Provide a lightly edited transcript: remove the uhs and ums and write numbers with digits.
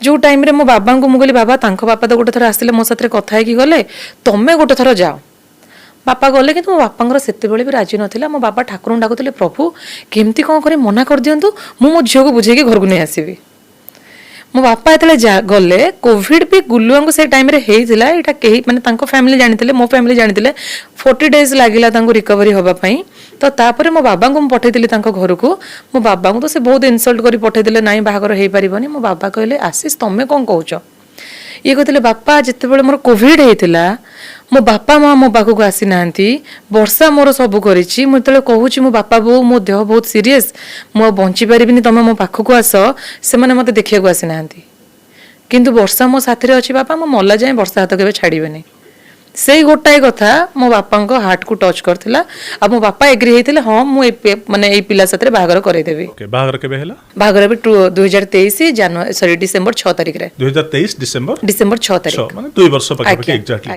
जो टाइम रे मो बाबा को मुझे बाबा तांको बापा तो गोटे थर आसते मो साथ कथा है गले तमें गोटे थर जाओ बापा गले कि मो बापा से भी राजी नाला मो बाबा ठाकुर डाकुले प्रभु केमती कौन कर मना कर दिंतु मो झील को बुझे घर को नहीं आसबि मो बापा ये गले कोविड भी गुलुआ को से टाइम रे हेइतिला एटा कहीं माने फैमिली जानी मो फैमिली जानी 40 डेज लगिला रिकवरी होगापाई तो तापर मो बाबा को पठेली घर को मो बाबा को तो से बहुत इनसल्ट कर पठेदेले नाई बाहागर हो पारिबनी मो बाबा कहले आशीष तमें कौन कौच ये कहते बापा जिते मोर कोविड होता मो बापा माँ मो पाखक आसी ना वर्षा मोर सब करी मुझे कहूँ मो बापा बो मो देह बहुत सीरीयस मु बंची पारिनी तुम मो पाखक आस से मत देखा आसी ना किंतु वर्षा मो साथी अच्छी बापा मो मला जाए वर्षा हाथ के छाड़बे से गोटाए कथा मो बापा हार्ट को टच करथिला आ मो बापा एग्री हेतिले हां मु माने ए पिला साथरे बाहागर करे देबी ओके बाहागर केबे हैला बाहागर भी 2023 जनवरी डिसेंबर 6 तारिख रे 2023 डिसेंबर 6 तारिख माने 2 वर्ष पाके एग्जैक्टली